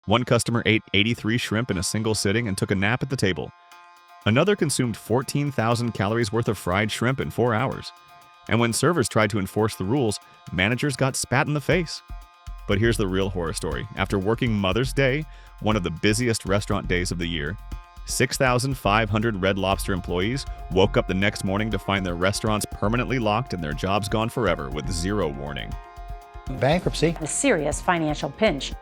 One customer ate 83 shrimp in a single sitting and took a nap at the table. Another consumed 14,000 calories worth of fried shrimp in 4 hours. And when servers tried to enforce the rules, managers got spat in the face. But here's the real horror story. After working Mother's Day, one of the busiest restaurant days of the year, 6,500 Red Lobster employees woke up the next morning to find their restaurants permanently locked and their jobs gone forever with zero warning. Bankruptcy. A serious financial pinch.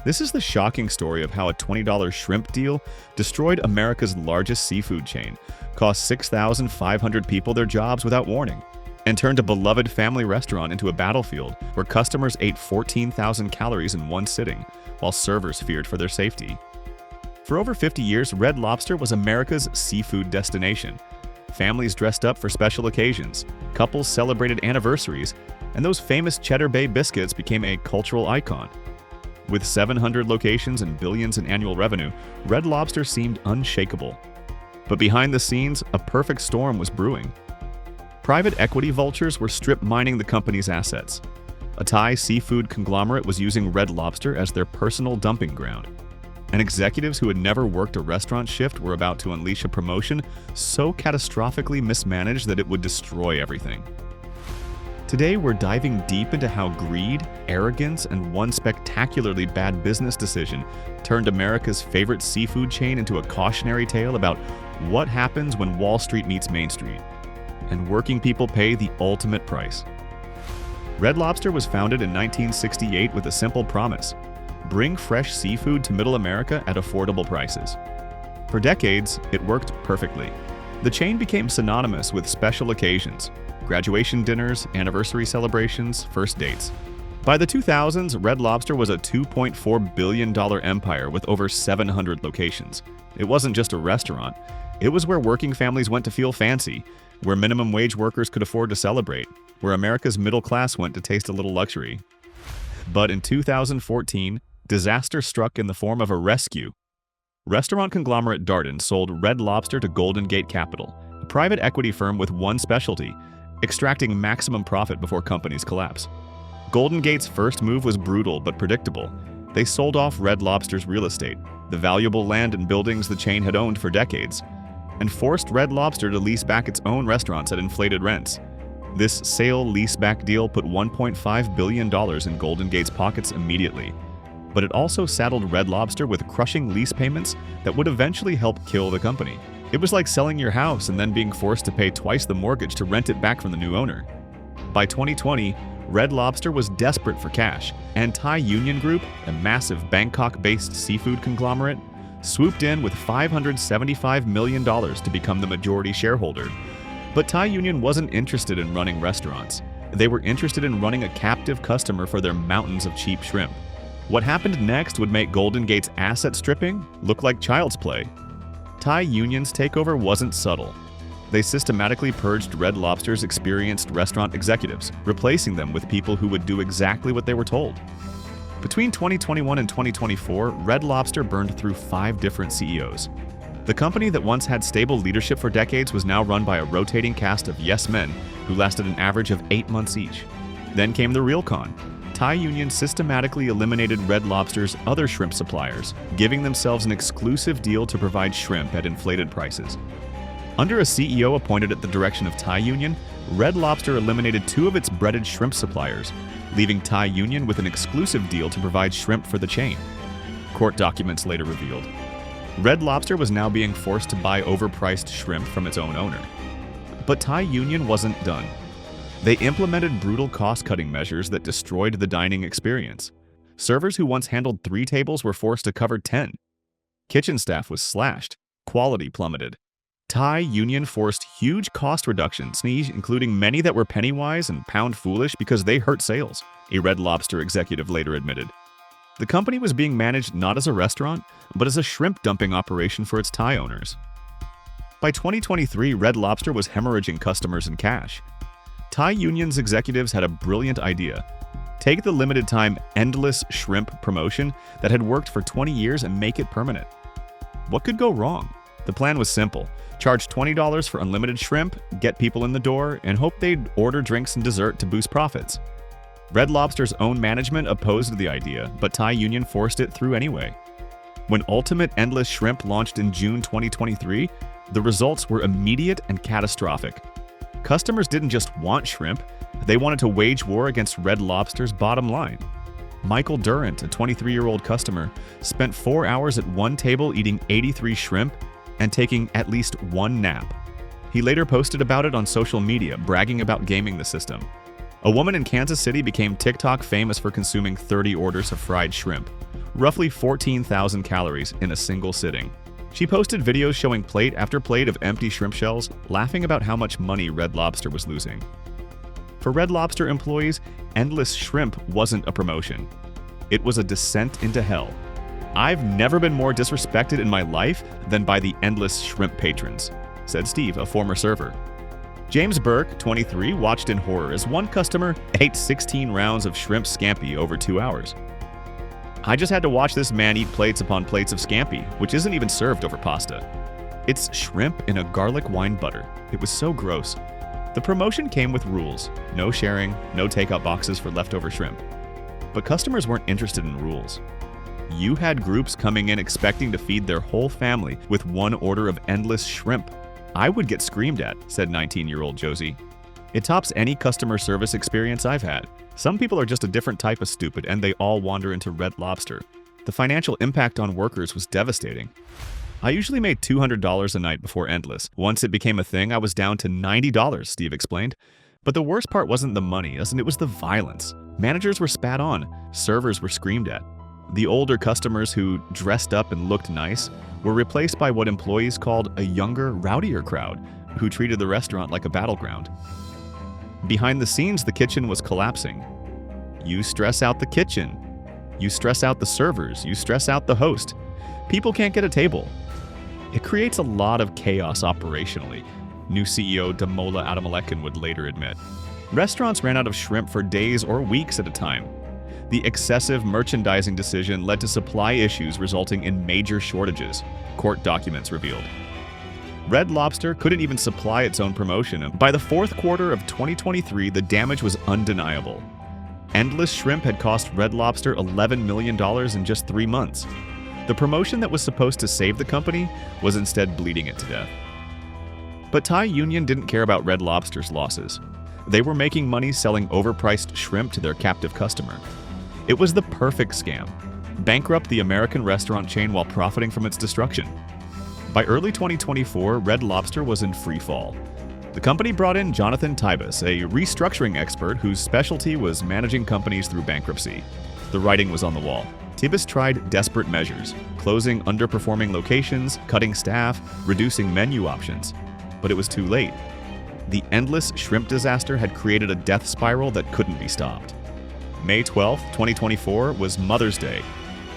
This is the shocking story of how a $20 shrimp deal destroyed America's largest seafood chain, cost 6,500 people their jobs without warning, and turned a beloved family restaurant into a battlefield where customers ate 14,000 calories in one sitting, while servers feared for their safety. For over 50 years, Red Lobster was America's seafood destination. Families dressed up for special occasions, couples celebrated anniversaries, and those famous Cheddar Bay biscuits became a cultural icon. With 700 locations and billions in annual revenue, Red Lobster seemed unshakable. But behind the scenes, a perfect storm was brewing. Private equity vultures were strip mining the company's assets. A Thai seafood conglomerate was using Red Lobster as their personal dumping ground. And executives who had never worked a restaurant shift were about to unleash a promotion so catastrophically mismanaged that it would destroy everything. Today, we're diving deep into how greed, arrogance, and one spectacularly bad business decision turned America's favorite seafood chain into a cautionary tale about what happens when Wall Street meets Main Street, and working people pay the ultimate price. Red Lobster was founded in 1968 with a simple promise: bring fresh seafood to Middle America at affordable prices. For decades, it worked perfectly. The chain became synonymous with special occasions: graduation dinners, anniversary celebrations, first dates. By the 2000s, Red Lobster was a $2.4 billion empire with over 700 locations. It wasn't just a restaurant. It was where working families went to feel fancy, where minimum wage workers could afford to celebrate, where America's middle class went to taste a little luxury. But in 2014, disaster struck in the form of a rescue. Restaurant conglomerate Darden sold Red Lobster to Golden Gate Capital, a private equity firm with one specialty: extracting maximum profit before companies collapse. Golden Gate's first move was brutal but predictable. They sold off Red Lobster's real estate, the valuable land and buildings the chain had owned for decades, and forced Red Lobster to lease back its own restaurants at inflated rents. This sale-leaseback deal put $1.5 billion in Golden Gate's pockets immediately, but it also saddled Red Lobster with crushing lease payments that would eventually help kill the company. It was like selling your house and then being forced to pay twice the mortgage to rent it back from the new owner. By 2020, Red Lobster was desperate for cash, and Thai Union Group, a massive Bangkok-based seafood conglomerate, swooped in with $575 million to become the majority shareholder. But Thai Union wasn't interested in running restaurants. They were interested in running a captive customer for their mountains of cheap shrimp. What happened next would make Golden Gate's asset stripping look like child's play. Thai Union's takeover wasn't subtle. They systematically purged Red Lobster's experienced restaurant executives, replacing them with people who would do exactly what they were told. Between 2021 and 2024, Red Lobster burned through 5 different CEOs. The company that once had stable leadership for decades was now run by a rotating cast of yes men who lasted an average of 8 months each. Then came the real con. Thai Union systematically eliminated Red Lobster's other shrimp suppliers, giving themselves an exclusive deal to provide shrimp at inflated prices. Under a CEO appointed at the direction of Thai Union, Red Lobster eliminated 2 of its breaded shrimp suppliers, leaving Thai Union with an exclusive deal to provide shrimp for the chain. Court documents later revealed. Red Lobster was now being forced to buy overpriced shrimp from its own owner. But Thai Union wasn't done. They implemented brutal cost-cutting measures that destroyed the dining experience. Servers who once handled 3 tables were forced to cover 10. Kitchen staff was slashed. Quality plummeted. Thai Union forced huge cost reductions, including many that were penny-wise and pound-foolish because they hurt sales, a Red Lobster executive later admitted. The company was being managed not as a restaurant, but as a shrimp dumping operation for its Thai owners. By 2023, Red Lobster was hemorrhaging customers and cash. Thai Union's executives had a brilliant idea. Take the limited-time endless shrimp promotion that had worked for 20 years and make it permanent. What could go wrong? The plan was simple. Charge $20 for unlimited shrimp, get people in the door, and hope they'd order drinks and dessert to boost profits. Red Lobster's own management opposed the idea, but Thai Union forced it through anyway. When Ultimate Endless Shrimp launched in June 2023, the results were immediate and catastrophic. Customers didn't just want shrimp, they wanted to wage war against Red Lobster's bottom line. Michael Durant, a 23-year-old customer, spent 4 hours at one table eating 83 shrimp and taking at least one nap. He later posted about it on social media, bragging about gaming the system. A woman in Kansas City became TikTok famous for consuming 30 orders of fried shrimp, roughly 14,000 calories in a single sitting. She posted videos showing plate after plate of empty shrimp shells, laughing about how much money Red Lobster was losing. For Red Lobster employees, Endless Shrimp wasn't a promotion. It was a descent into hell. "I've never been more disrespected in my life than by the Endless Shrimp patrons," said Steve, a former server. James Burke, 23, watched in horror as one customer ate 16 rounds of shrimp scampi over 2 hours. "I just had to watch this man eat plates upon plates of scampi, which isn't even served over pasta. It's shrimp in a garlic wine butter. It was so gross." The promotion came with rules: no sharing, no takeout boxes for leftover shrimp. But customers weren't interested in rules. You had groups coming in expecting to feed their whole family with one order of Endless Shrimp. "I would get screamed at," said 19-year-old Josie. "It tops any customer service experience I've had. Some people are just a different type of stupid, and they all wander into Red Lobster." The financial impact on workers was devastating. "I usually made $200 a night before Endless. Once it became a thing, I was down to $90, Steve explained. But the worst part wasn't the money, it was the violence. Managers were spat on, servers were screamed at. The older customers who dressed up and looked nice were replaced by what employees called a younger, rowdier crowd, who treated the restaurant like a battleground. Behind the scenes, the kitchen was collapsing. You stress out the kitchen. You stress out the servers. You stress out the host. People can't get a table. It creates a lot of chaos operationally, new CEO Damola Adamalekan would later admit. Restaurants ran out of shrimp for days or weeks at a time. The excessive merchandising decision led to supply issues resulting in major shortages, court documents revealed. Red Lobster couldn't even supply its own promotion, and by the fourth quarter of 2023, the damage was undeniable. Endless Shrimp had cost Red Lobster $11 million in just 3 months. The promotion that was supposed to save the company was instead bleeding it to death. But Thai Union didn't care about Red Lobster's losses. They were making money selling overpriced shrimp to their captive customer. It was the perfect scam. Bankrupt the American restaurant chain while profiting from its destruction. By early 2024, Red Lobster was in free fall. The company brought in Jonathan Tibus, a restructuring expert whose specialty was managing companies through bankruptcy. The writing was on the wall. Tibus tried desperate measures, closing underperforming locations, cutting staff, reducing menu options. But it was too late. The Endless Shrimp disaster had created a death spiral that couldn't be stopped. May 12, 2024 was Mother's Day,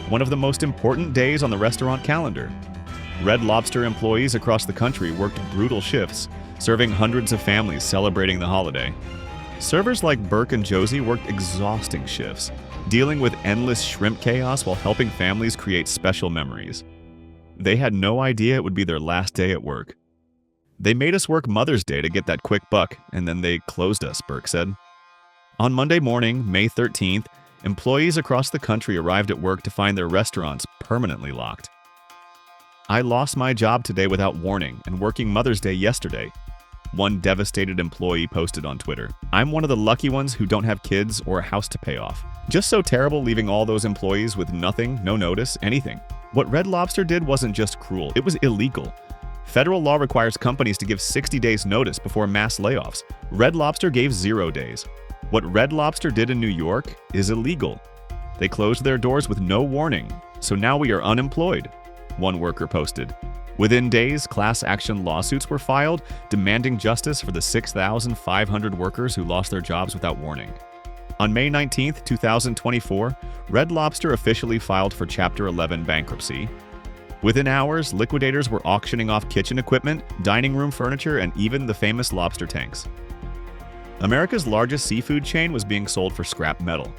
one of the most important days on the restaurant calendar. Red Lobster employees across the country worked brutal shifts, serving hundreds of families celebrating the holiday. Servers like Burke and Josie worked exhausting shifts, dealing with endless shrimp chaos while helping families create special memories. They had no idea it would be their last day at work. "They made us work Mother's Day to get that quick buck, and then they closed us," Burke said. On Monday morning, May 13th, employees across the country arrived at work to find their restaurants permanently locked. "I lost my job today without warning and working Mother's Day yesterday," one devastated employee posted on Twitter. "I'm one of the lucky ones who don't have kids or a house to pay off. Just so terrible leaving all those employees with nothing, no notice, anything." What Red Lobster did wasn't just cruel, it was illegal. Federal law requires companies to give 60 days notice before mass layoffs. Red Lobster gave 0 days. What Red Lobster did in New York is illegal. They closed their doors with no warning, so now we are unemployed, one worker posted. Within days, class action lawsuits were filed, demanding justice for the 6,500 workers who lost their jobs without warning. On May 19, 2024, Red Lobster officially filed for Chapter 11 bankruptcy. Within hours, liquidators were auctioning off kitchen equipment, dining room furniture, and even the famous lobster tanks. America's largest seafood chain was being sold for scrap metal.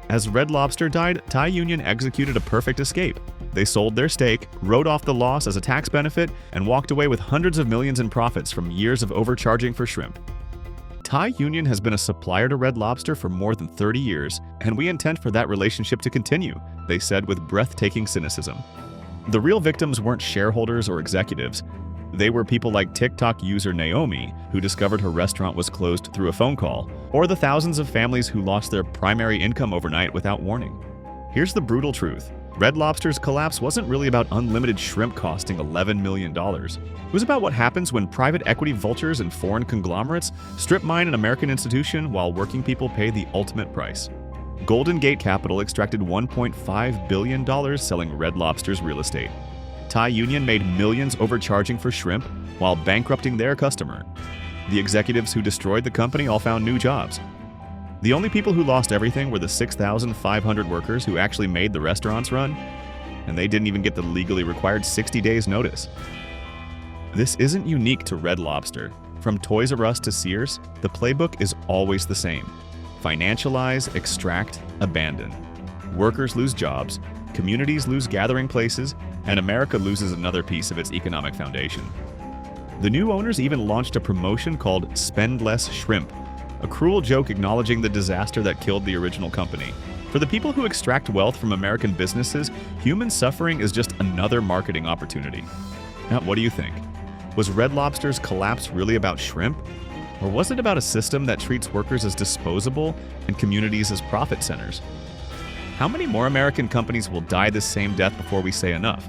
As Red Lobster died, Thai Union executed a perfect escape. They sold their stake, wrote off the loss as a tax benefit, and walked away with hundreds of millions in profits from years of overcharging for shrimp. Thai Union has been a supplier to Red Lobster for more than 30 years, and we intend for that relationship to continue, they said with breathtaking cynicism. The real victims weren't shareholders or executives. They were people like TikTok user Naomi, who discovered her restaurant was closed through a phone call, or the thousands of families who lost their primary income overnight without warning. Here's the brutal truth. Red Lobster's collapse wasn't really about unlimited shrimp costing $11 million. It was about what happens when private equity vultures and foreign conglomerates strip mine an American institution while working people pay the ultimate price. Golden Gate Capital extracted $1.5 billion selling Red Lobster's real estate. Thai Union made millions overcharging for shrimp while bankrupting their customer. The executives who destroyed the company all found new jobs. The only people who lost everything were the 6,500 workers who actually made the restaurants run, and they didn't even get the legally required 60 days notice. This isn't unique to Red Lobster. From Toys R Us to Sears, the playbook is always the same. Financialize, extract, abandon. Workers lose jobs, communities lose gathering places, and America loses another piece of its economic foundation. The new owners even launched a promotion called Spend Less Shrimp, a cruel joke acknowledging the disaster that killed the original company. For the people who extract wealth from American businesses, human suffering is just another marketing opportunity. Now, what do you think? Was Red Lobster's collapse really about shrimp? Or was it about a system that treats workers as disposable and communities as profit centers? How many more American companies will die this same death before we say enough?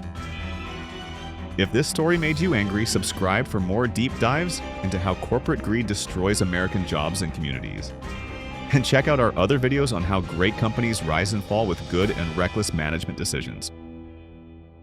If this story made you angry, subscribe for more deep dives into how corporate greed destroys American jobs and communities. And check out our other videos on how great companies rise and fall with good and reckless management decisions.